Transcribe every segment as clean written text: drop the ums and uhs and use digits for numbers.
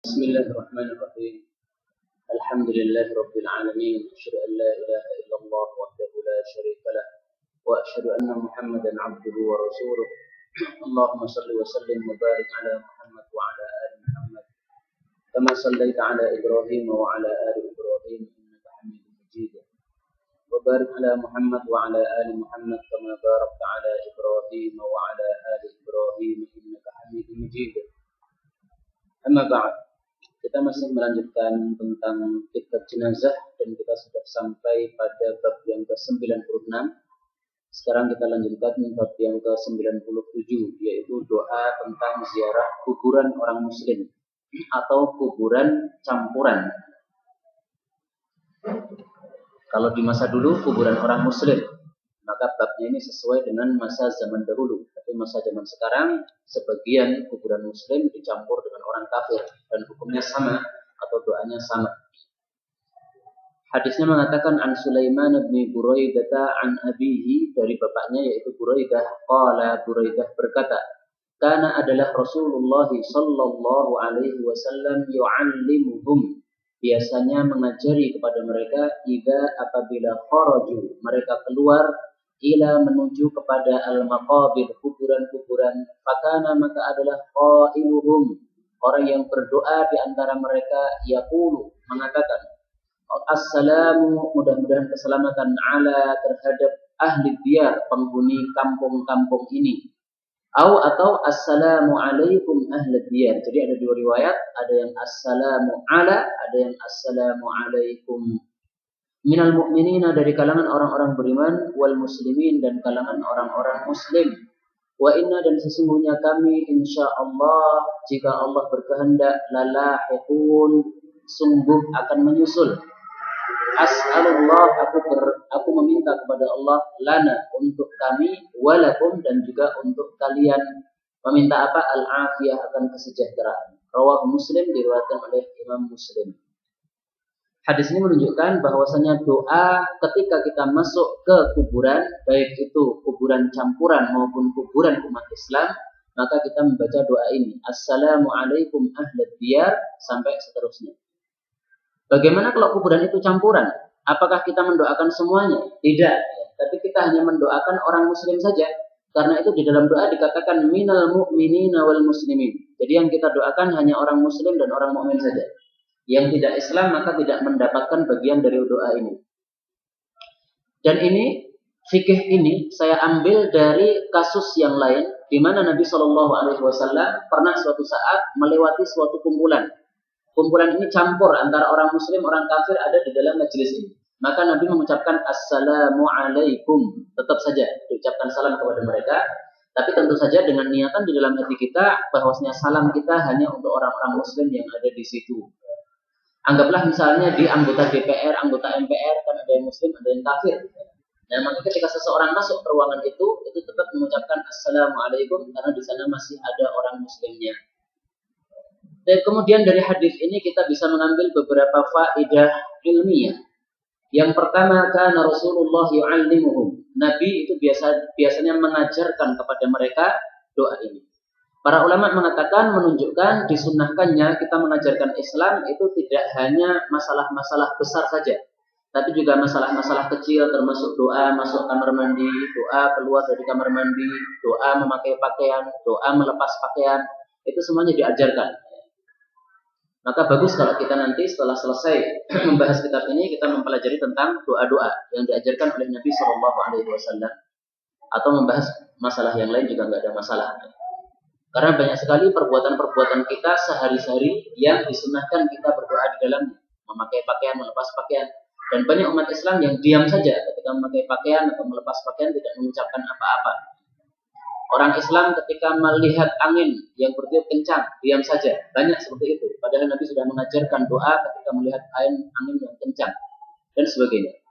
بسم الله الرحمن الرحيم. الحمد لله رب العالمين. أشهد أن لا إله إلا الله وحده لا شريك له وأشهد أن محمدا عبده ورسوله. اللهم صل وسلم وبارك على محمد وعلى آل محمد كما صليت على إبراهيم وعلى آل إبراهيم إنك حميد مجيد. وبارك على محمد وعلى آل محمد كما باركت على إبراهيم وعلى آل إبراهيم إنك حميد مجيد. Amma ba'd. Kita masih melanjutkan tentang kitab jenazah dan kita sudah sampai pada bab yang ke-96. Sekarang kita lanjutkan bab yang ke-97, yaitu doa tentang ziarah kuburan orang muslim atau kuburan campuran. Kalau di masa dulu kuburan orang muslim, maka babnya ini sesuai dengan masa zaman dahulu. Tapi masa zaman sekarang, sebagian kuburan muslim dicampur dengan orang kafir dan hukumnya sama atau doanya sama. Hadisnya mengatakan an Sulaiman bin Buraidah an abihi, dari bapaknya yaitu Buraidah, qala Buraidah berkata, kana adalah Rasulullah sallallahu alaihi wasallam yu'allimuhum, biasanya mengajari kepada mereka idza apabila kharaju, mereka keluar ila menuju kepada al-maqabir, kuburan-kuburan, fakana maka adalah qailuhum, orang yang berdoa di antara mereka, yaqulu, mengatakan assalamu, mudah-mudahan keselamatan, ala, terhadap ahli diyar, penghuni kampung-kampung ini, atau assalamu alaikum ahli diyar. Jadi ada dua riwayat, ada yang assalamu ala, ada yang assalamu alaikum. Minal mu'minina, dari kalangan orang-orang beriman, wal muslimin, dan kalangan orang-orang muslim. Wa inna, dan sesungguhnya kami insyaallah, jika Allah berkehendak, lalahiqun, sungguh akan menyusul. As'alullah, aku meminta kepada Allah, lana, untuk kami, walakum, dan juga untuk kalian. Meminta apa? Al-afiyah, akan kesejahteraan. Rawahu Muslim, diriwayatkan oleh Imam Muslim. Hadis ini menunjukkan bahwasanya doa ketika kita masuk ke kuburan, baik itu kuburan campuran maupun kuburan umat Islam, maka kita membaca doa ini, assalamualaikum ahlad diyar, sampai seterusnya. Bagaimana kalau kuburan itu campuran? Apakah kita mendoakan semuanya? Tidak, tapi kita hanya mendoakan orang muslim saja. Karena itu di dalam doa dikatakan minal mu'minina wal muslimin. Jadi yang kita doakan hanya orang muslim dan orang mukmin saja. Yang tidak Islam maka tidak mendapatkan bagian dari doa ini. Dan ini, fikih ini saya ambil dari kasus yang lain, di mana Nabi SAW pernah suatu saat melewati suatu kumpulan. Kumpulan ini campur antara orang muslim, orang kafir ada di dalam majelis ini. Maka Nabi mengucapkan assalamualaikum, tetap saja diucapkan salam kepada mereka. Tapi tentu saja dengan niatan di dalam hati kita bahwasanya salam kita hanya untuk orang-orang muslim yang ada di situ. Anggaplah misalnya di anggota DPR, anggota MPR, kan ada yang muslim, ada yang kafir. Nah, maka ketika seseorang masuk ke ruangan itu tetap mengucapkan assalamualaikum karena di sana masih ada orang muslimnya. Dan kemudian dari hadis ini kita bisa mengambil beberapa faedah ilmiah. Yang pertama, kana Rasulullah yu'allimuhum. Nabi itu biasanya mengajarkan kepada mereka doa ini. Para ulama mengatakan, menunjukkan disunnahkannya kita mengajarkan Islam itu tidak hanya masalah-masalah besar saja, tapi juga masalah-masalah kecil, termasuk doa masuk kamar mandi, doa keluar dari kamar mandi, doa memakai pakaian, doa melepas pakaian, itu semuanya diajarkan. Maka bagus kalau kita nanti setelah selesai membahas kitab ini, kita mempelajari tentang doa-doa yang diajarkan oleh Nabi SAW, atau membahas masalah yang lain juga nggak ada masalah. Karena banyak sekali perbuatan-perbuatan kita sehari-hari yang disunahkan kita berdoa di dalamnya. Memakai pakaian, melepas pakaian. Dan banyak umat Islam yang diam saja ketika memakai pakaian atau melepas pakaian, tidak mengucapkan apa-apa. Orang Islam ketika melihat angin yang bertiup kencang, diam saja. Banyak seperti itu. Padahal Nabi sudah mengajarkan doa ketika melihat angin yang kencang. Dan sebagainya.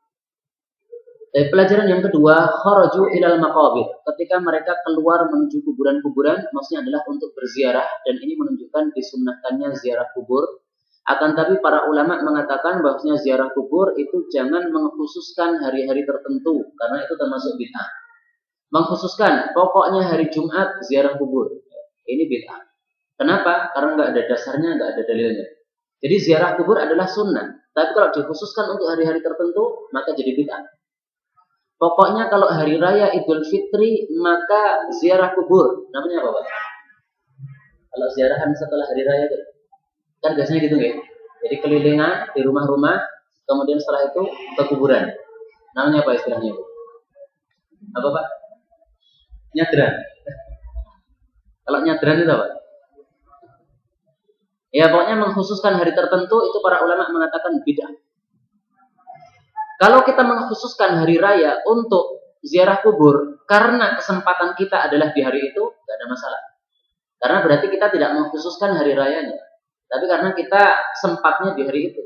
Dan pelajaran yang kedua, kharaju ilal maqabir. Ketika mereka keluar menuju kuburan-kuburan, maksudnya adalah untuk berziarah, dan ini menunjukkan disunnahkannya ziarah kubur. Akan tapi para ulama mengatakan bahwasanya ziarah kubur itu jangan mengkhususkan hari-hari tertentu, karena itu termasuk bid'ah. Mengkhususkan pokoknya hari Jumat ziarah kubur, ini bid'ah. Kenapa? Karena nggak ada dasarnya, nggak ada dalilnya. Jadi ziarah kubur adalah sunnah. Tapi kalau dikhususkan untuk hari-hari tertentu, maka jadi bid'ah. Pokoknya kalau hari raya Idul Fitri, maka ziarah kubur. Namanya apa, Pak? Kalau ziarahan setelah hari raya itu, kan biasanya gitu ya. Jadi kelilingan di rumah-rumah, kemudian setelah itu ke kuburan. Namanya apa istilahnya? Apa, Pak? Nyadran. Kalau nyadran itu apa? Ya pokoknya mengkhususkan hari tertentu itu para ulama mengatakan bid'ah. Kalau kita mengkhususkan hari raya untuk ziarah kubur karena kesempatan kita adalah di hari itu, tidak ada masalah. Karena berarti kita tidak mengkhususkan hari rayanya, tapi karena kita sempatnya di hari itu.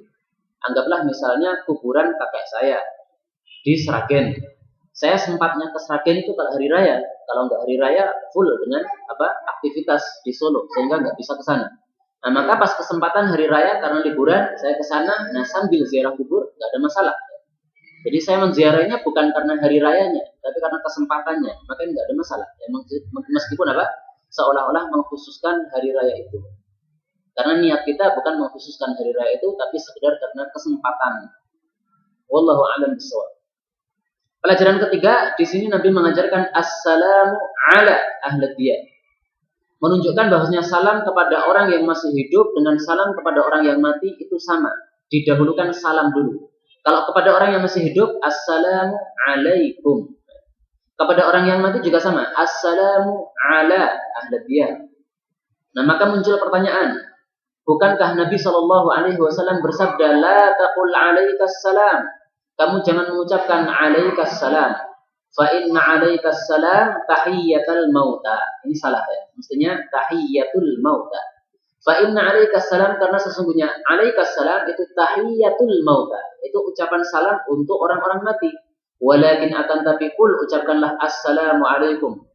Anggaplah misalnya kuburan kakek saya di Sragen. Saya sempatnya ke Sragen itu kalau hari raya. Kalau nggak hari raya full dengan aktivitas di Solo sehingga nggak bisa ke sana. Nah, maka pas kesempatan hari raya karena liburan saya ke sana, nah sambil ziarah kubur nggak ada masalah. Jadi saya menziarahnya bukan karena hari rayanya, tapi karena kesempatannya, maka nggak ada masalah. Ya, meskipun seolah-olah mengkhususkan hari raya itu. Karena niat kita bukan mengkhususkan hari raya itu, tapi sekedar karena kesempatan. Wallahu a'lam bishawab. Pelajaran ketiga, di sini Nabi mengajarkan assalamu ala ahli diyar. Menunjukkan bahwasanya salam kepada orang yang masih hidup dengan salam kepada orang yang mati itu sama. Didahulukan salam dulu. Kalau kepada orang yang masih hidup, assalamu alaikum. Kepada orang yang mati juga sama, assalamu ala ahli diyar. Nah, maka muncul pertanyaan, bukankah Nabi SAW bersabda, la taqul alaikas salam. Kamu jangan mengucapkan alaikas salam. Fa inna alaikas salam tahiyyatul mauta. Ini salah ya. Mestinya tahiyyatul mauta. Fa inna alaikas salam karena sesungguhnya alaikas salam itu tahiyyatul mauta. Itu ucapan salam untuk orang-orang mati. Walakin akan tapi kul ucapkanlah assalamu alaikum.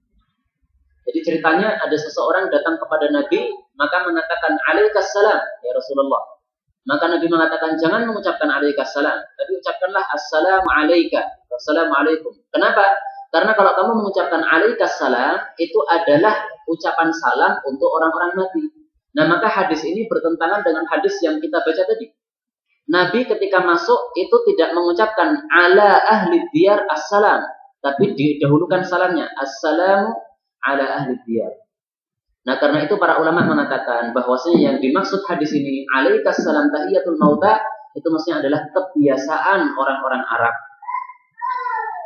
Jadi ceritanya ada seseorang datang kepada Nabi maka mengatakan alaikas salam ya Rasulullah. Maka Nabi mengatakan jangan mengucapkan alaikas salam, tapi ucapkanlah assalamu alaika, wassalamu alaikum. Kenapa? Karena kalau kamu mengucapkan alaikas salam, itu adalah ucapan salam untuk orang-orang mati. Nah, maka hadis ini bertentangan dengan hadis yang kita baca tadi. Nabi ketika masuk itu tidak mengucapkan ala ahli diyar assalam, tapi didahulukan salamnya assalamu ala ahli diyar. Nah, karena itu para ulama mengatakan bahwasanya yang dimaksud hadis ini alaikas salam tahiyatul mauta itu maksudnya adalah kebiasaan orang-orang Arab.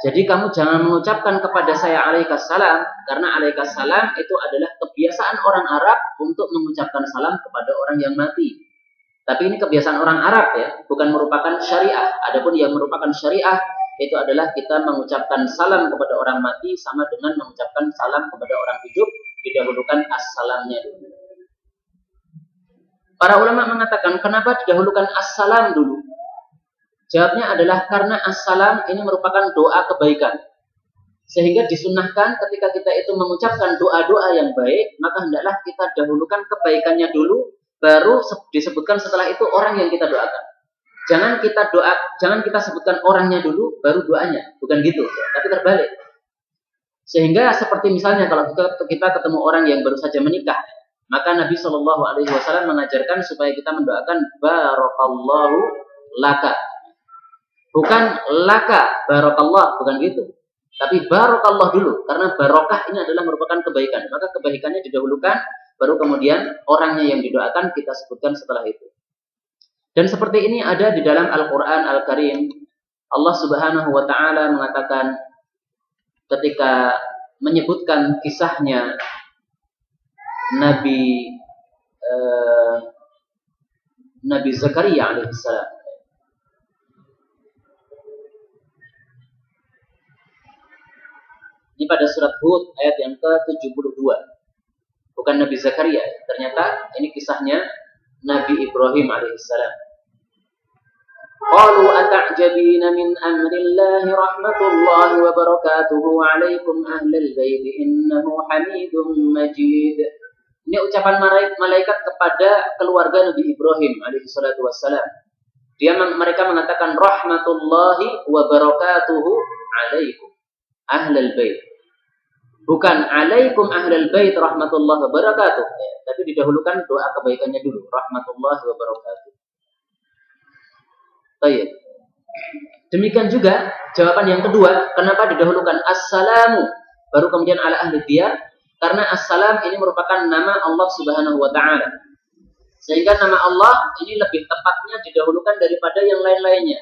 Jadi kamu jangan mengucapkan kepada saya alaikas salam karena alaikas salam itu adalah kebiasaan orang Arab untuk mengucapkan salam kepada orang yang mati. Tapi ini kebiasaan orang Arab ya, bukan merupakan syariah. Adapun yang merupakan syariah itu adalah kita mengucapkan salam kepada orang mati sama dengan mengucapkan salam kepada orang hidup. Didahulukan assalamnya dulu. Para ulama mengatakan kenapa didahulukan assalam dulu? Jawabnya adalah karena assalam ini merupakan doa kebaikan. Sehingga disunnahkan ketika kita itu mengucapkan doa-doa yang baik, maka hendaklah kita dahulukan kebaikannya dulu, baru disebutkan setelah itu orang yang kita doakan. Jangan kita sebutkan orangnya dulu, baru doanya. Bukan gitu, tapi terbalik. Sehingga seperti misalnya kalau kita ketemu orang yang baru saja menikah, maka Nabi SAW mengajarkan supaya kita mendoakan barakallahu laka. Bukan laka barakallah, bukan gitu. Tapi barakallah dulu, karena barokah ini adalah merupakan kebaikan. Maka kebaikannya didahulukan, baru kemudian orangnya yang didoakan kita sebutkan setelah itu. Dan seperti ini ada di dalam Al-Quran Al-Karim. Allah Subhanahu wa Ta'ala mengatakan ketika menyebutkan kisahnya Nabi Zakaria alaihissalam. Ini pada surat Hud ayat yang ke-72. Bukan Nabi Zakaria, ternyata ini kisahnya Nabi Ibrahim alaihissalam. Qalu ata'jabina min amrillahi rahmatullahi wa barakatuhu alaikum ahlal bait innahu hamidum majid. Ini ucapan malaikat kepada keluarga Nabi Ibrahim alaihi salatu wassalam. Mereka mengatakan rahmatullahi wa barakatuhu alaikum ahlal bait. Bukan alaikum ahlal bait rahmatullahi wabarakatuh. Ya, tapi didahulukan doa kebaikannya dulu, rahmatullahi wabarakatuh. Baik. Demikian juga jawaban yang kedua, kenapa didahulukan assalamu baru kemudian ala ahli diyar? Karena assalam ini merupakan nama Allah Subhanahu wa taala. Sehingga nama Allah ini lebih tepatnya didahulukan daripada yang lain-lainnya.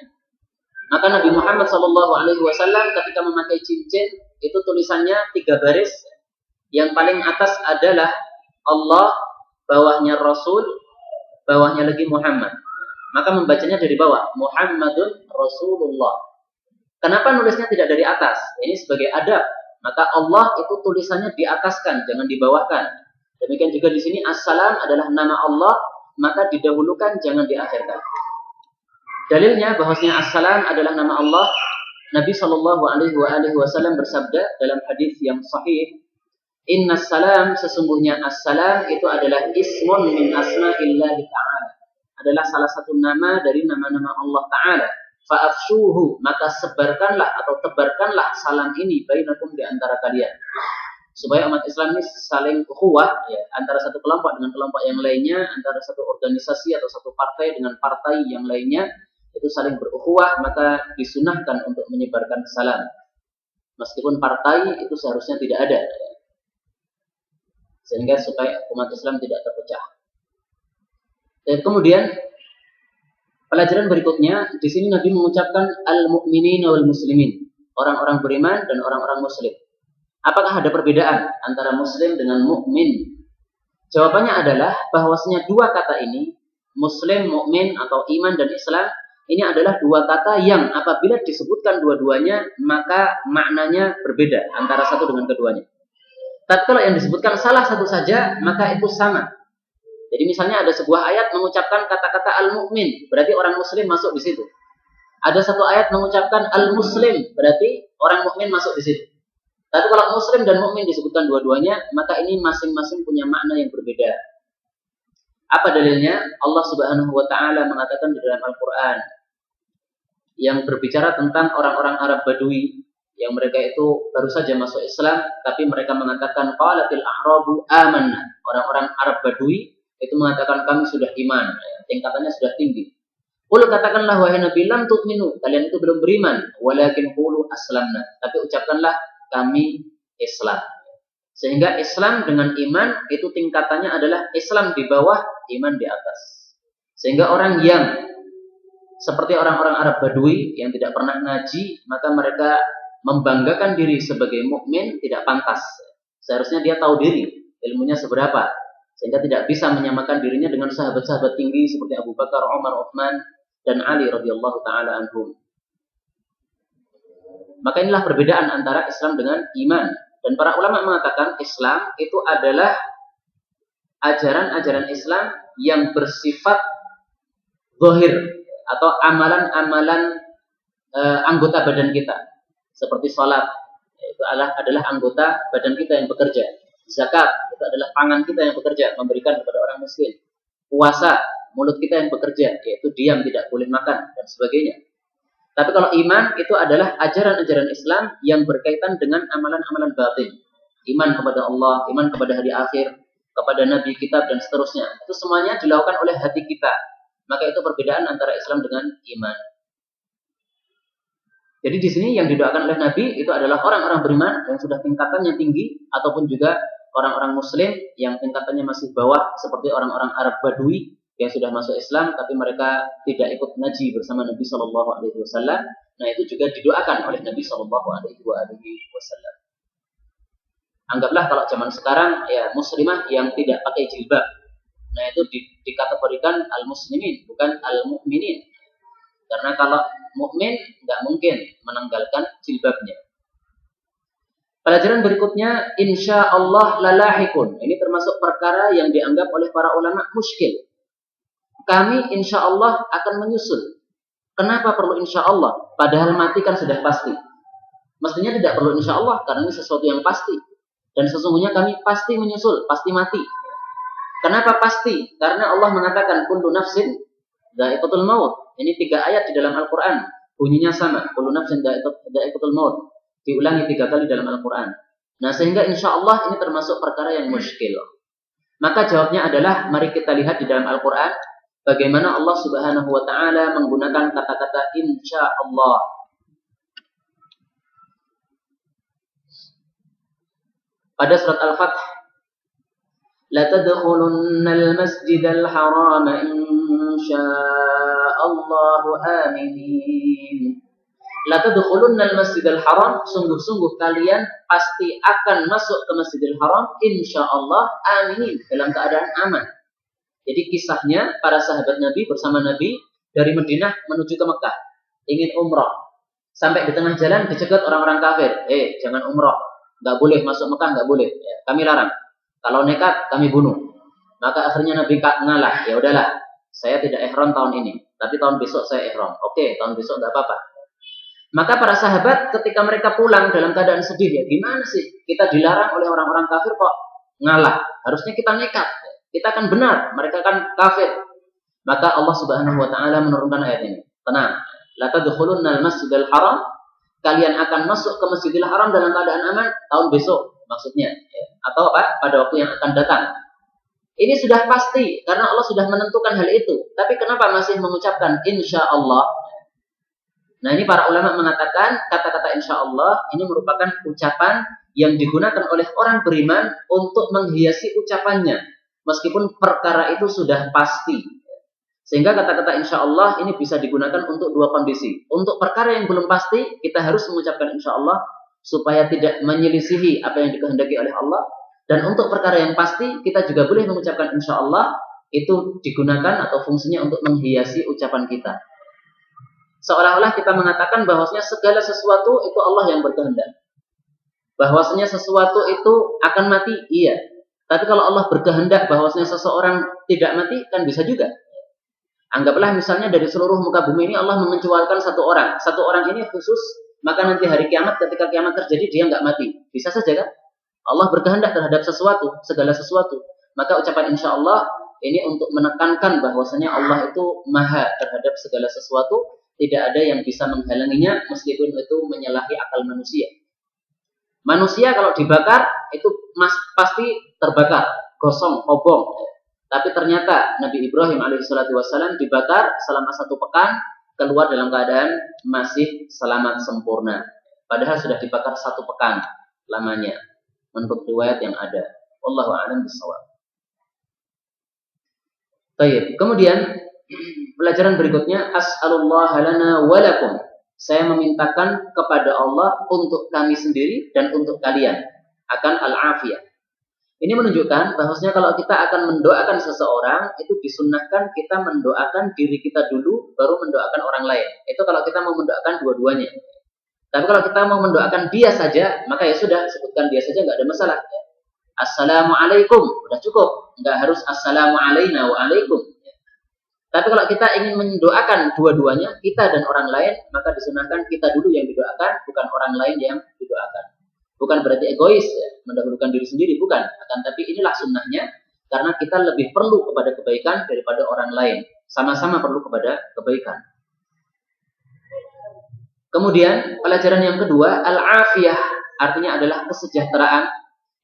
Maka Nabi Muhammad SAW ketika memakai cincin itu tulisannya 3 baris. Yang paling atas adalah Allah, bawahnya Rasul, bawahnya lagi Muhammad. Maka membacanya dari bawah, Muhammadun Rasulullah. Kenapa nulisnya tidak dari atas? Ini sebagai adab. Maka Allah itu tulisannya diataskan, jangan dibawahkan. Demikian juga di sini assalam adalah nama Allah, maka didahulukan, jangan diakhirkan. Dalilnya bahwasanya assalam adalah nama Allah. Nabi Shallallahu Alaihi Wasallam bersabda dalam hadis yang sahih, Inna salam, sesungguhnya assalam itu adalah ismun min asma'illahi ta'ala, adalah salah satu nama dari nama-nama Allah Ta'ala. Fa'afshuhu, maka sebarkanlah atau tebarkanlah salam ini bainakum di antara kalian, supaya umat Islam ini saling ukhuwah, ya, antara satu kelompok dengan kelompok yang lainnya, antara satu organisasi atau satu partai dengan partai yang lainnya, itu saling berukhuwah. Maka disunahkan untuk menyebarkan salam, meskipun partai itu seharusnya tidak ada, sehingga supaya umat Islam tidak terpecah. Dan kemudian pelajaran berikutnya, di sini Nabi mengucapkan al-mu'minin wal muslimin, orang-orang beriman dan orang-orang muslim. Apakah ada perbedaan antara muslim dengan mukmin? Jawabannya adalah bahwasanya dua kata ini, muslim, mukmin atau iman dan Islam, ini adalah dua kata yang apabila disebutkan dua-duanya maka maknanya berbeda antara satu dengan keduanya. Tapi kalau yang disebutkan salah satu saja maka itu sama. Jadi misalnya ada sebuah ayat mengucapkan kata-kata al-mu'min, berarti orang muslim masuk di situ. Ada satu ayat mengucapkan al-muslim, berarti orang mukmin masuk di situ. Tapi kalau muslim dan mukmin disebutkan dua-duanya, maka ini masing-masing punya makna yang berbeda. Apa dalilnya? Allah Subhanahu wa taala mengatakan di dalam Al-Qur'an yang berbicara tentang orang-orang Arab Badui yang mereka itu baru saja masuk Islam, tapi mereka mengatakan qalatil a'rabu amanna. Orang-orang Arab Badui itu mengatakan kami sudah iman, tingkatannya sudah tinggi. Qul, katakanlah wahai Nabi, lam tu'minu, kalian itu belum beriman, walakin qulu aslamna, tapi ucapkanlah kami Islam. Sehingga Islam dengan iman itu tingkatannya adalah Islam di bawah, iman di atas. Sehingga orang yang seperti orang-orang Arab Badui yang tidak pernah ngaji, maka mereka membanggakan diri sebagai mukmin tidak pantas. Seharusnya dia tahu diri, ilmunya seberapa, sehingga tidak bisa menyamakan dirinya dengan sahabat-sahabat tinggi seperti Abu Bakar, Umar, Uthman, dan Ali radhiyallahu taala anhum. Maka inilah perbedaan antara Islam dengan iman. Dan para ulama mengatakan Islam itu adalah ajaran-ajaran Islam yang bersifat zahir atau amalan-amalan anggota badan kita. Seperti sholat, itu adalah anggota badan kita yang bekerja. Zakat, itu adalah tangan kita yang bekerja, memberikan kepada orang miskin. Puasa, mulut kita yang bekerja, yaitu diam, tidak boleh makan, dan sebagainya. Tapi kalau iman, itu adalah ajaran-ajaran Islam yang berkaitan dengan amalan-amalan batin. Iman kepada Allah, iman kepada hari akhir, kepada Nabi, kitab, dan seterusnya. Itu semuanya dilakukan oleh hati kita. Maka itu perbedaan antara Islam dengan iman. Jadi di sini yang didoakan oleh Nabi itu adalah orang-orang beriman yang sudah tingkatannya tinggi, ataupun juga orang-orang muslim yang tingkatannya masih bawah, seperti orang-orang Arab Badui yang sudah masuk Islam tapi mereka tidak ikut ngaji bersama Nabi Shallallahu Alaihi Wasallam. Nah, itu juga didoakan oleh Nabi Shallallahu Alaihi Wasallam. Anggaplah kalau zaman sekarang ya muslimah yang tidak pakai jilbab, nah itu dikategorikan al-muslimin, bukan al-mu'minin. Karena kalau mukmin nggak mungkin menanggalkan jilbabnya. Pelajaran berikutnya, insya Allah lalahikun. Ini termasuk perkara yang dianggap oleh para ulama muskil. Kami insya Allah akan menyusul. Kenapa perlu insya Allah? Padahal mati kan sudah pasti. Mestinya tidak perlu insya Allah karena ini sesuatu yang pasti. Dan sesungguhnya kami pasti menyusul, pasti mati. Kenapa pasti? Karena Allah mengatakan kullu nafsin dha'iqatul maut. Ini 3 ayat di dalam Al-Quran. Bunyinya sama. Kullu nafsin dha'iqatul maut. Diulangi 3 kali dalam Al-Quran. Nah, sehingga insya Allah ini termasuk perkara yang muskil. Maka jawabnya adalah, mari kita lihat di dalam Al-Quran bagaimana Allah Subhanahu wa Ta'ala menggunakan kata-kata insya Allah. Pada surat Al-Fath, la tadkhulunnal masjidal haram insya'allahu aminin. La tadkhulunnal masjidal haram, sungguh-sungguh kalian pasti akan masuk ke Masjidil Haram insyaallah aminin, dalam keadaan aman. Jadi kisahnya para sahabat Nabi bersama Nabi dari Madinah menuju ke Mekah, ingin umrah. Sampai di tengah jalan dicegat orang-orang kafir, jangan umrah, nggak boleh masuk Mekah, nggak boleh, ya, kami larang. Kalau nekat kami bunuh. Maka akhirnya Nabi ngalah, ya udahlah, saya tidak ihram tahun ini, tapi tahun besok saya ihram. Oke, tahun besok nggak apa-apa. Maka para sahabat ketika mereka pulang dalam keadaan sedih, ya gimana sih, kita dilarang oleh orang-orang kafir kok ngalah, harusnya kita nekat, kita akan benar, mereka akan kafir. Maka Allah Subhanahu wa Ta'ala menurunkan ayat ini, tenang, la tadkhulunnal masjidal haram, kalian akan masuk ke Masjidil Haram dalam keadaan aman tahun besok, maksudnya, ya. Atau apa? Pada waktu yang akan datang. Ini sudah pasti karena Allah sudah menentukan hal itu. Tapi kenapa masih mengucapkan insya Allah? Nah, ini para ulama mengatakan kata-kata insya Allah ini merupakan ucapan yang digunakan oleh orang beriman untuk menghiasi ucapannya, meskipun perkara itu sudah pasti. Sehingga kata-kata insya Allah ini bisa digunakan untuk dua kondisi. Untuk perkara yang belum pasti, kita harus mengucapkan insya Allah supaya tidak menyelisihi apa yang dikehendaki oleh Allah. Dan untuk perkara yang pasti, kita juga boleh mengucapkan insya Allah, itu digunakan atau fungsinya untuk menghiasi ucapan kita. Seolah-olah kita mengatakan bahwasanya segala sesuatu itu Allah yang berkehendak. Bahwasanya sesuatu itu akan mati, iya. Tapi kalau Allah berkehendak bahwasanya seseorang tidak mati, kan bisa juga. Anggaplah misalnya dari seluruh muka bumi ini Allah mengecualikan satu orang. Satu orang ini khusus, maka nanti hari kiamat, ketika kiamat terjadi, dia nggak mati. Bisa saja kan? Allah berkehendak terhadap sesuatu, segala sesuatu. Maka ucapan insya Allah ini untuk menekankan bahwasanya Allah itu maha terhadap segala sesuatu. Tidak ada yang bisa menghalanginya meskipun itu menyalahi akal manusia. Manusia kalau dibakar itu pasti terbakar, gosong, obong. Tapi ternyata Nabi Ibrahim alaihissalam dibakar selama 1 pekan, keluar dalam keadaan masih selamat sempurna. Padahal sudah dibakar 1 pekan lamanya, menurut riwayat yang ada. Wallahu a'lam bishawab. Baik, kemudian pelajaran berikutnya, as'alullah lana wa lakum. Saya memintakan kepada Allah untuk kami sendiri dan untuk kalian akan al-afiyah. Ini menunjukkan bahwasanya kalau kita akan mendoakan seseorang, itu disunnahkan kita mendoakan diri kita dulu, baru mendoakan orang lain. Itu kalau kita mau mendoakan dua-duanya. Tapi kalau kita mau mendoakan dia saja, maka ya sudah, sebutkan dia saja, nggak ada masalah. Assalamualaikum, udah cukup. Nggak harus assalamu alaina wa alaikum. Tapi kalau kita ingin mendoakan dua-duanya, kita dan orang lain, maka disunahkan kita dulu yang didoakan, bukan orang lain yang didoakan. Bukan berarti egois, ya, mendahulukan diri sendiri, bukan. Akan tapi inilah sunnahnya, karena kita lebih perlu kepada kebaikan daripada orang lain. Sama-sama perlu kepada kebaikan. Kemudian, pelajaran yang kedua, al-afiyah, artinya adalah kesejahteraan.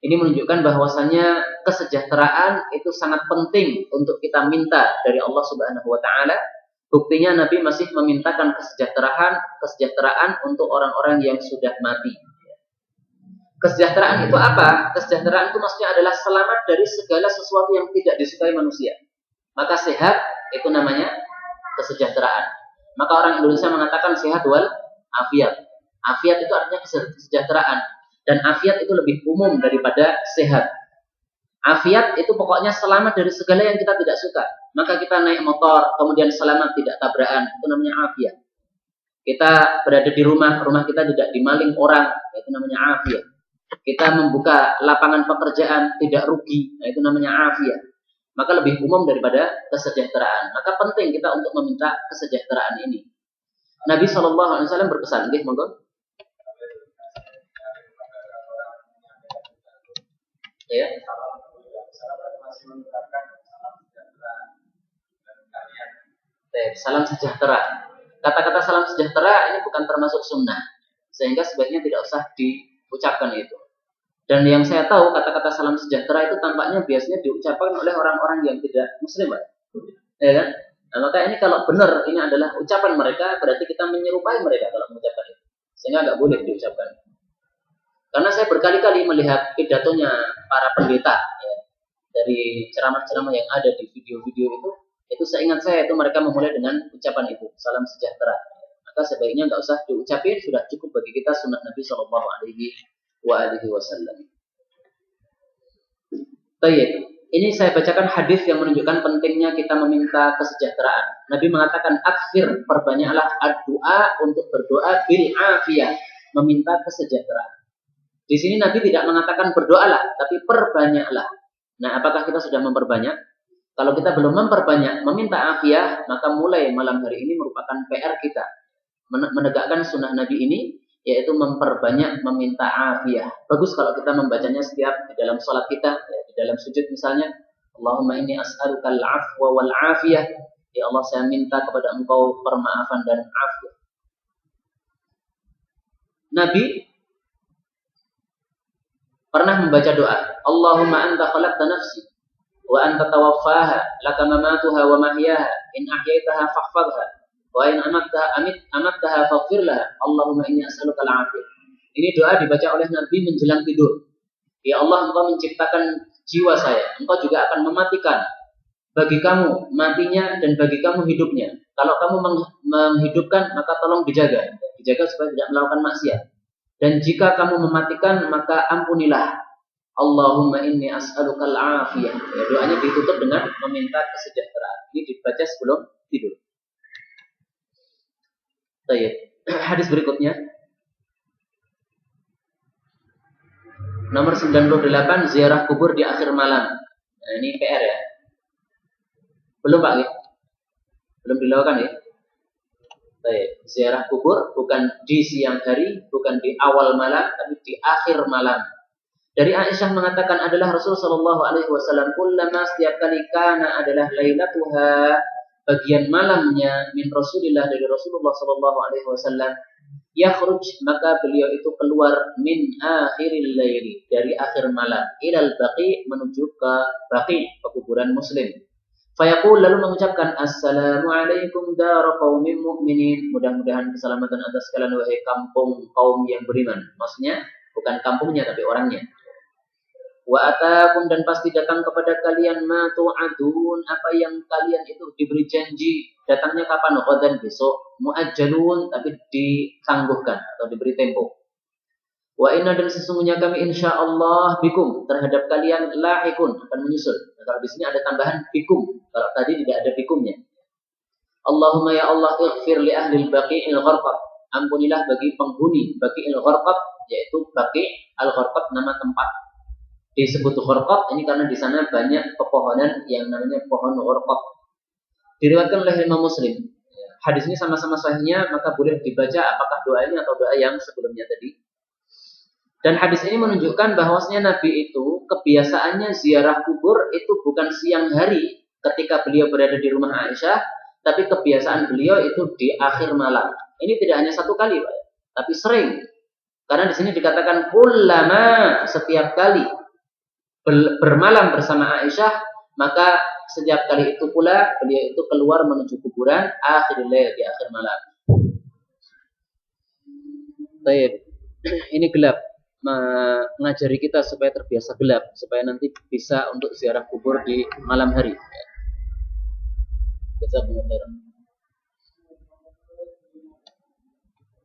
Ini menunjukkan bahwasannya kesejahteraan itu sangat penting untuk kita minta dari Allah Subhanahu wa Ta'ala. Buktinya Nabi masih memintakan kesejahteraan untuk orang-orang yang sudah mati. Kesejahteraan itu apa? Kesejahteraan itu maksudnya adalah selamat dari segala sesuatu yang tidak disukai manusia. Maka sehat itu namanya kesejahteraan. Maka orang Indonesia mengatakan sehat wal afiat. Afiat itu artinya kesejahteraan. Dan afiat itu lebih umum daripada sehat. Afiat itu pokoknya selamat dari segala yang kita tidak suka. Maka kita naik motor, kemudian selamat tidak tabrakan. Itu namanya afiat. Kita berada di rumah kita tidak dimaling orang. Itu namanya afiat. Kita membuka lapangan pekerjaan, tidak rugi. Itu namanya afiat. Maka lebih umum daripada kesejahteraan. Maka penting kita untuk meminta kesejahteraan ini. Nabi SAW berpesan. Monggo. Ya. Salam sejahtera. Kata-kata salam sejahtera ini bukan termasuk sunnah, sehingga sebaiknya tidak usah diucapkan itu. Dan yang saya tahu kata-kata salam sejahtera itu tampaknya biasanya diucapkan oleh orang-orang yang tidak muslim, Pak. Ya kan? Nah, maka ini kalau benar ini adalah ucapan mereka, berarti kita menyerupai mereka kalau mengucapkan itu. Sehingga nggak boleh diucapkan. Karena saya berkali-kali melihat pidatonya para pendeta ya, dari ceramah-ceramah yang ada di video-video itu seingat saya itu mereka memulai dengan ucapan itu, salam sejahtera. Maka sebaiknya nggak usah diucapin, sudah cukup bagi kita sunnah Nabi Shallallahu Alaihi Wasallam. Baik, ini saya bacakan hadis yang menunjukkan pentingnya kita meminta kesejahteraan. Nabi mengatakan, "Aktsir, perbanyaklah doa untuk berdoa bil afiyah, meminta kesejahteraan." Di sini Nabi tidak mengatakan berdoalah, tapi perbanyaklah. Nah, apakah kita sudah memperbanyak? Kalau kita belum memperbanyak, meminta afiyah, maka mulai malam hari ini merupakan PR kita menegakkan sunnah Nabi ini, yaitu memperbanyak meminta afiyah. Bagus kalau kita membacanya setiap di dalam sholat kita, ya, di dalam sujud misalnya, Allahumma inni as'alukal afwa wal afiyah. Ya Allah, saya minta kepada Engkau permaafan dan afiyah. Nabi pernah membaca doa, Allahumma anta khalaqta nafsi wa anta tawaffaha laka mamatuha wa mahyaha in ahyaitaha fahfadha wa in amattaha faghfir laha Allahumma inni as'aluka al-afiyah. Ini doa dibaca oleh Nabi menjelang tidur. Ya Allah, Engkau menciptakan jiwa saya, Engkau juga akan mematikan. Bagi kamu matinya dan bagi kamu hidupnya. Kalau kamu menghidupkan, maka tolong dijaga supaya tidak melakukan maksiat. Dan jika kamu mematikan, maka ampunilah. Allahumma inni as'aluka al-afiyah. Ya, doanya ditutup dengan meminta kesejahteraan. Ini dibaca sebelum tidur. Baik. Hadis berikutnya. Nomor 98, ziarah kubur di akhir malam. Nah, ini PR ya. Belum Pak ya? Belum dilakukan ya? Baik. Ziarah kubur bukan di siang hari, bukan di awal malam, tapi di akhir malam. Dari Aisyah mengatakan adalah Rasul sallallahu alaihi wasallam kullama, setiap kali kana adalah lailatuha, bagian malamnya, min Rasulillah, dari Rasulullah sallallahu alaihi wasallam, yakhruj, maka beliau itu keluar min akhiril laili, dari akhir malam, ilal baqi, menuju ke baqi, kuburan muslim. Fayaqul, lalu mengucapkan, Assalamualaikum dar qaumin mu'minin, mudah-mudahan keselamatan atas kalian wahai kampung kaum yang beriman. Maksudnya bukan kampungnya tapi orangnya. Wa atakum, dan pasti datang kepada kalian, ma tu'adun, apa yang kalian itu diberi janji. Datangnya kapan? Ghadan, besok. Mu'ajjalun, tapi ditangguhkan atau diberi tempo. Wa inna, dan sesungguhnya kami insyaallah bikum, terhadap kalian, lahikun, akan menyusul. Nah, kalau di sini ada tambahan bikum, kalau tadi tidak ada bikumnya. Allahumma ya Allah, ighfir li ahli al-baqi'il gharqad, ampunilah bagi penghuni Baqi'il Gharqad, yaitu Baqi' al-Gharqad, nama tempat. Disebut Gharqad ini karena di sana banyak pepohonan yang namanya pohon Gharqad. Diriwayatkan oleh Imam Muslim. Hadis ini sama-sama sahihnya, maka boleh dibaca apakah doa ini atau doa yang sebelumnya tadi. Dan hadis ini menunjukkan bahwasanya Nabi itu kebiasaannya ziarah kubur itu bukan siang hari ketika beliau berada di rumah Aisyah, tapi kebiasaan beliau itu di akhir malam. Ini tidak hanya satu kali, Pak, tapi sering. Karena di sini dikatakan kullama, setiap kali bermalam bersama Aisyah, maka setiap kali itu pula beliau itu keluar menuju kuburan akhiril lail, di akhir malam. Baik, ini gelap. Mengajari kita supaya terbiasa gelap, supaya nanti bisa untuk ziarah kubur di malam hari.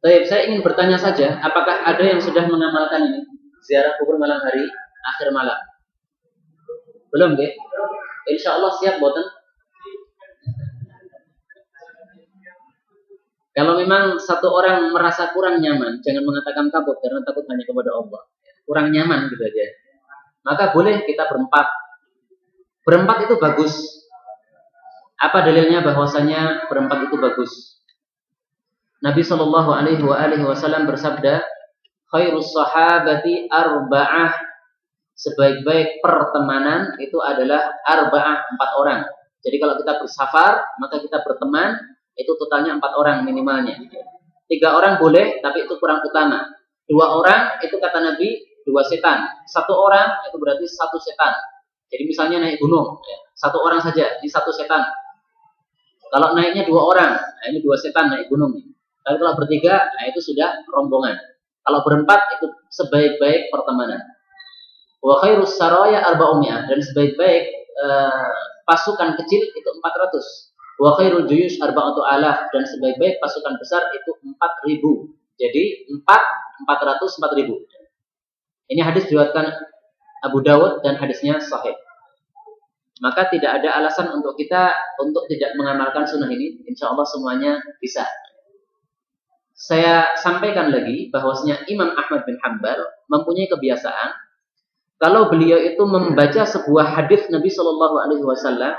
Baik, saya ingin bertanya saja, apakah ada yang sudah mengamalkan ini, ziarah kubur malam hari, akhir malam? Belum, ya? Insya Allah siap, boten. Kalau memang satu orang merasa kurang nyaman, jangan mengatakan takut, karena takut hanya kepada Allah. Kurang nyaman gitu aja. Maka boleh kita berempat. Berempat itu bagus. Apa dalilnya bahwasanya berempat itu bagus? Nabi Shallallahu Alaihi Wasallam bersabda, khairus sahabati arba'ah, sebaik-baik pertemanan itu adalah arba'ah, 4 orang. Jadi kalau kita bersafar, maka kita berteman, itu totalnya 4 orang minimalnya. 3 orang boleh, tapi itu kurang utama. 2 orang itu kata Nabi dua setan. Satu orang itu berarti satu setan. Jadi misalnya naik gunung, ya, satu orang saja, ini satu setan. Kalau naiknya dua orang, nah ini dua setan naik gunung. Tapi kalau bertiga, nah itu sudah rombongan. Kalau berempat itu sebaik-baik pertemanan. Wa khairus saraya arba'umiyah, dan sebaik-baik pasukan kecil itu 400. Wa khairul juyush arba'atu alaf, dan sebaik-baik pasukan besar itu 4000. Jadi 400 4000. Ini hadis diriwayatkan Abu Dawud dan hadisnya sahih. Maka tidak ada alasan untuk kita untuk tidak mengamalkan sunnah ini. Insya Allah semuanya bisa. Saya sampaikan lagi bahwasanya Imam Ahmad bin Hanbal mempunyai kebiasaan kalau beliau itu membaca sebuah hadis Nabi Shallallahu Alaihi Wasallam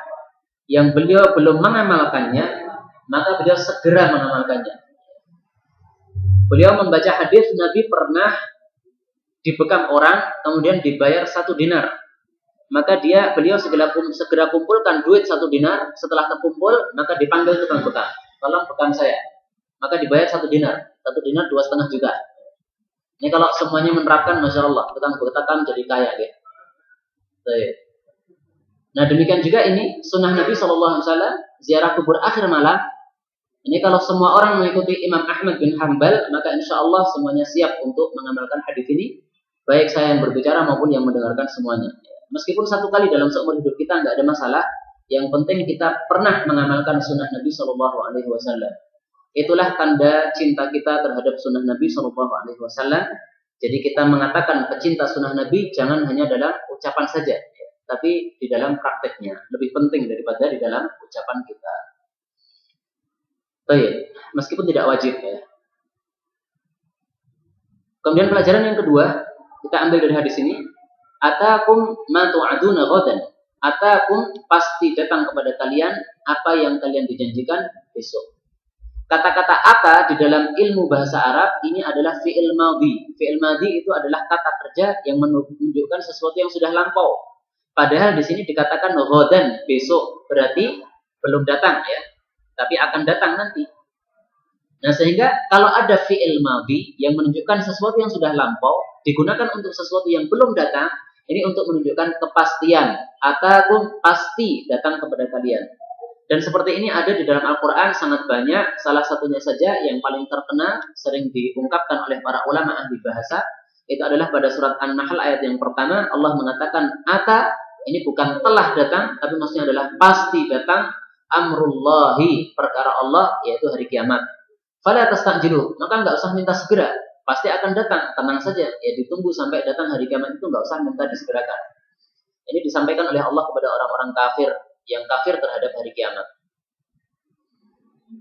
yang beliau belum mengamalkannya, maka beliau segera mengamalkannya. Beliau membaca hadis Nabi pernah dibekam orang, kemudian dibayar 1 dinar. Maka beliau segera kumpulkan duit 1 dinar. Setelah terkumpul, maka dipanggil tukang bekam. Tolong bekam saya. Maka dibayar 1 dinar. 1 dinar 2,5 juta. Ini kalau semuanya menerapkan, masya Allah, tukang bekam jadi kaya, ya. Nah demikian juga ini sunnah Nabi SAW, ziarah kubur akhir malam. Ini kalau semua orang mengikuti Imam Ahmad bin Hanbal, maka insya Allah semuanya siap untuk mengamalkan hadis ini. Baik saya yang berbicara maupun yang mendengarkan semuanya. Meskipun 1 kali dalam seumur hidup kita nggak ada masalah. Yang penting kita pernah mengamalkan sunnah Nabi SAW. Itulah tanda cinta kita terhadap sunnah Nabi SAW. Jadi kita mengatakan pecinta sunnah Nabi jangan hanya dalam ucapan saja, tapi di dalam prakteknya. Lebih penting daripada di dalam ucapan kita. Baik, meskipun tidak wajib, ya. Kemudian pelajaran yang kedua kita ambil dari hadis ini, atakum ma tu'aduna ghadan. Atakum pasti datang kepada kalian apa yang kalian dijanjikan besok. Kata-kata ata di dalam ilmu bahasa Arab ini adalah fi'il madhi. Fi'il madhi itu adalah kata kerja yang menunjukkan sesuatu yang sudah lampau. Padahal di sini dikatakan ghadan, besok, berarti belum datang, ya. Tapi akan datang nanti. Nah sehingga kalau ada fi'il madhi yang menunjukkan sesuatu yang sudah lampau digunakan untuk sesuatu yang belum datang, ini untuk menunjukkan kepastian. Atakum pasti datang kepada kalian. Dan seperti ini ada di dalam Al-Quran sangat banyak. Salah satunya saja yang paling terkenal, sering diungkapkan oleh para ulama ahli bahasa, itu adalah pada surat An-Nahl ayat yang pertama. Allah mengatakan ata, ini bukan telah datang, tapi maksudnya adalah pasti datang. Amrullahi, perkara Allah, yaitu hari kiamat. Fala tastajilu, maka nggak usah minta segera, pasti akan datang, tenang saja. Ya ditunggu sampai datang hari kiamat itu, nggak usah minta disegerakan. Ini disampaikan oleh Allah kepada orang-orang kafir yang kafir terhadap hari kiamat.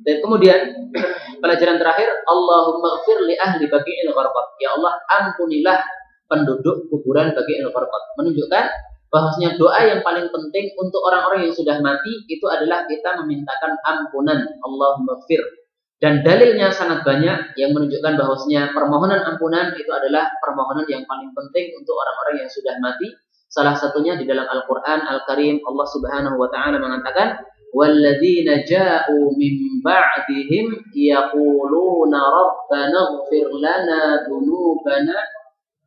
Dan kemudian pelajaran terakhir, Allahumma ighfir li ahli baqi'il gharqad. Ya Allah, ampunilah penduduk kuburan Baqi'il Gharqad. Menunjukkan bahwasanya doa yang paling penting untuk orang-orang yang sudah mati itu adalah kita memintakan ampunan. Allahumma ighfir. Dan dalilnya sangat banyak yang menunjukkan bahwasanya permohonan ampunan itu adalah permohonan yang paling penting untuk orang-orang yang sudah mati. Salah satunya di dalam Al-Quran Al-Karim, Allah Subhanahu wa Ta'ala mengatakan, "Walladzina ja'u min ba'dihim yaquluna rabbana ighfir lana dzunubana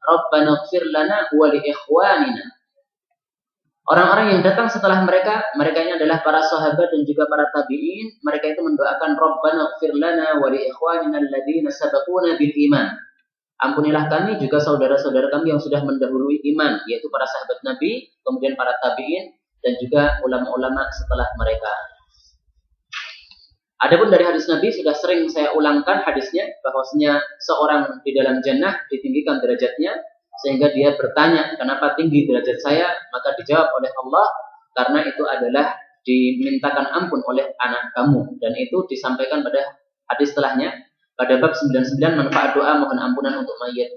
rabbana ighfir lana wa li ikhwanina." Orang-orang yang datang setelah mereka ini adalah para sahabat dan juga para tabi'in. Mereka itu mendoakan Rabbana ighfir lana wa li ikhwanina alladzina sabaquna bil iman. Ampunilah kami juga saudara-saudara kami yang sudah mendahului iman, yaitu para sahabat Nabi, kemudian para tabi'in dan juga ulama-ulama setelah mereka. Adapun dari hadis Nabi sudah sering saya ulangkan hadisnya, bahwasanya seorang di dalam jannah ditinggikan derajatnya sehingga dia bertanya, kenapa tinggi derajat saya? Maka dijawab oleh Allah, karena itu adalah dimintakan ampun oleh anak kamu. Dan itu disampaikan pada hadis setelahnya, pada bab 99 manfaat doa mohon ampunan untuk mayit.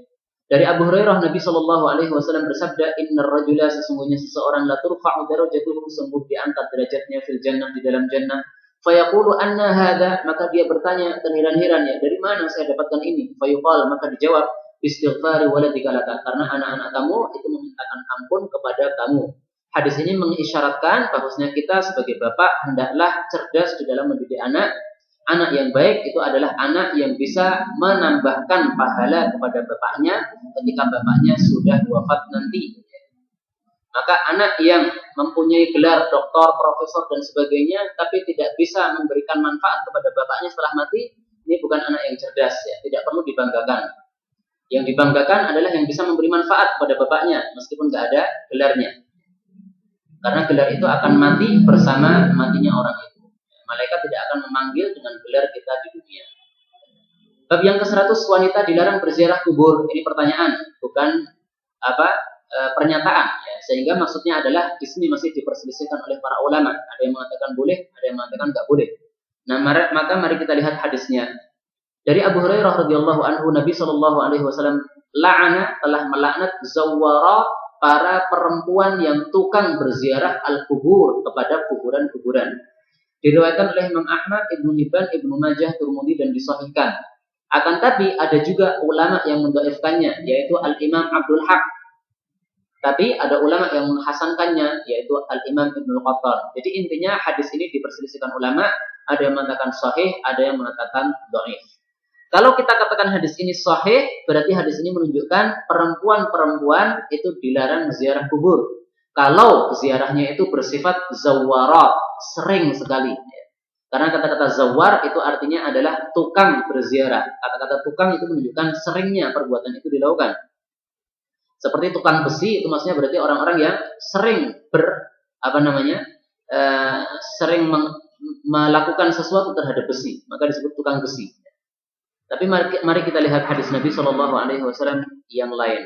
Dari Abu Hurairah Nabi SAW bersabda, Innar rajula, sesungguhnya seseorang la turfa'u darajatuhu, sungguh diangkat derajatnya fil jannah, di dalam jannah. Fayaqulu anna hadha, maka dia bertanya terheran-heran, ya dari mana saya dapatkan ini? Fayuqal, maka dijawab, istighfari waladika laka, karena anak-anak kamu itu memintakan ampun kepada kamu. Hadis ini mengisyaratkan bahwasanya kita sebagai bapak hendaklah cerdas di dalam mendidik anak. Anak yang baik itu adalah anak yang bisa menambahkan pahala kepada bapaknya ketika bapaknya sudah wafat nanti. Maka anak yang mempunyai gelar doktor, profesor dan sebagainya, tapi tidak bisa memberikan manfaat kepada bapaknya setelah mati, ini bukan anak yang cerdas, ya, tidak perlu dibanggakan. Yang dibanggakan adalah yang bisa memberi manfaat kepada bapaknya meskipun nggak ada gelarnya. Karena gelar itu akan mati bersama matinya orang itu. Malaikat tidak akan memanggil dengan gelar kita di dunia. Bab yang ke-100, wanita dilarang berziarah kubur. Ini pertanyaan, bukan pernyataan. Ya. Sehingga maksudnya adalah di sini masih diperselisihkan oleh para ulama. Ada yang mengatakan boleh, ada yang mengatakan nggak boleh. Nah, maka mari kita lihat hadisnya. Dari Abu Hurairah radhiyallahu anhu, Nabi Shallallahu alaihi wasallam telah melaknat zawara, para perempuan yang tukang berziarah al-kubur, kepada kuburan-kuburan. Diriwayatkan oleh Imam Ahmad, Ibnu Hibban, Ibnu Majah, Tirmidzi dan disahihkan. Akan tapi ada juga ulama yang mendhaifkannya, yaitu Al-Imam Abdul Haq. Tapi ada ulama yang menghasankannya, yaitu Al-Imam Ibnu Qattan. Jadi intinya hadis ini diperselisihkan ulama, ada yang mengatakan sahih, ada yang mengatakan dhaif. Kalau kita katakan hadis ini sahih, berarti hadis ini menunjukkan perempuan-perempuan itu dilarang ziarah kubur. Kalau ziarahnya itu bersifat zawarat, sering sekali. Karena kata-kata zawar itu artinya adalah tukang berziarah. Kata-kata tukang itu menunjukkan seringnya perbuatan itu dilakukan. Seperti tukang besi itu maksudnya berarti orang-orang yang sering sering melakukan sesuatu terhadap besi, maka disebut tukang besi. Tapi mari kita lihat hadis Nabi Shallallahu alaihi wasallam yang lain.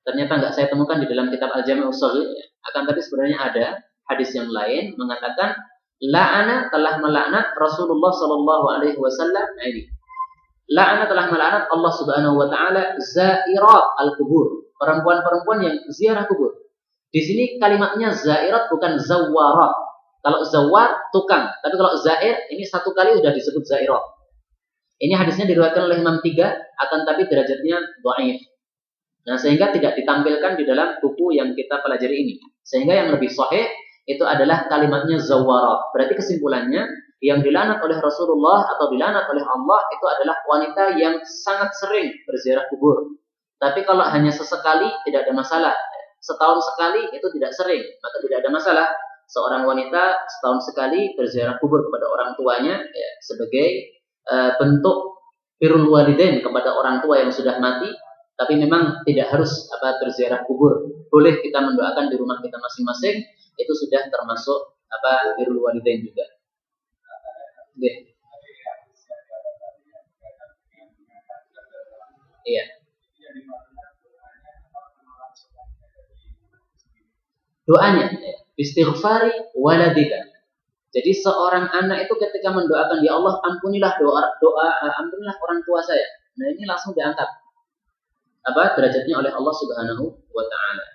Ternyata nggak saya temukan di dalam kitab Al-Jami' As-Shaghir. Akan tapi sebenarnya ada hadis yang lain mengatakan la'ana, telah melaknat Rasulullah Shallallahu alaihi wasallam. Ini la'ana, telah melaknat Allah Subhanahu wa taala zairat al-kubur, perempuan-perempuan yang ziarah kubur. Di sini kalimatnya zairat bukan zawarat. Kalau zawar tukang, tapi kalau zair ini satu kali sudah disebut zairat. Ini hadisnya diriwayatkan oleh Imam 3, akan tapi derajatnya dhaif. Nah, sehingga tidak ditampilkan di dalam buku yang kita pelajari ini. Sehingga yang lebih sahih itu adalah kalimatnya zawarat. Berarti kesimpulannya, yang dilaknat oleh Rasulullah atau dilaknat oleh Allah itu adalah wanita yang sangat sering berziarah kubur. Tapi kalau hanya sesekali tidak ada masalah. Setahun sekali itu tidak sering, maka tidak ada masalah. Seorang wanita setahun sekali berziarah kubur kepada orang tuanya, ya, sebagai bentuk birrul walidain kepada orang tua yang sudah mati. Tapi memang tidak harus berziarah kubur. Boleh kita mendoakan di rumah kita masing-masing, itu sudah termasuk birrul walidain juga. Okay. Iya. Doanya istighfari waladika. Jadi seorang anak itu ketika mendoakan, ya Allah ampunilah ampunilah orang tua saya. Nah, ini langsung diangkat derajatnya oleh Allah Subhanahu wa taala.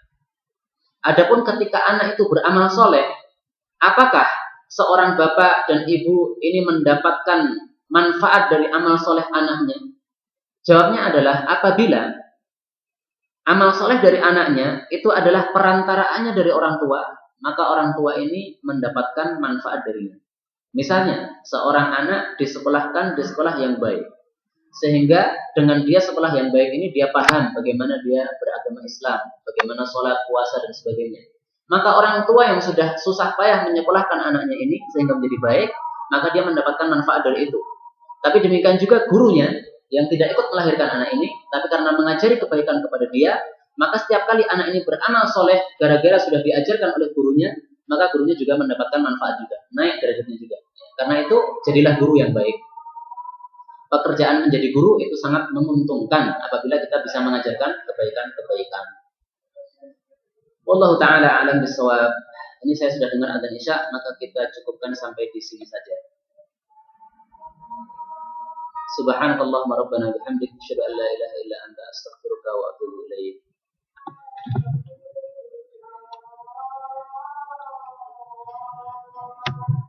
Adapun ketika anak itu beramal soleh, apakah seorang bapak dan ibu ini mendapatkan manfaat dari amal soleh anaknya? Jawabnya adalah apabila amal soleh dari anaknya itu adalah perantaraannya dari orang tua, maka orang tua ini mendapatkan manfaat darinya. Misalnya, seorang anak disekolahkan di sekolah yang baik, sehingga dengan dia sekolah yang baik ini dia paham bagaimana dia beragama Islam, bagaimana sholat, puasa dan sebagainya. Maka orang tua yang sudah susah payah menyekolahkan anaknya ini sehingga menjadi baik, maka dia mendapatkan manfaat dari itu. Tapi demikian juga gurunya yang tidak ikut melahirkan anak ini, tapi karena mengajari kebaikan kepada dia, maka setiap kali anak ini beramal soleh gara-gara sudah diajarkan oleh gurunya, maka gurunya juga mendapatkan manfaat juga, naik derajatnya juga. Karena itu jadilah guru yang baik. Pekerjaan menjadi guru itu sangat menguntungkan apabila kita bisa mengajarkan kebaikan-kebaikan. Wallahu ta'ala a'lam bishawab. Ini saya sudah dengar adzan Isya, maka kita cukupkan sampai di sini saja. Subhanakallahumma rabbana bihamdika asyhadu an la ilaha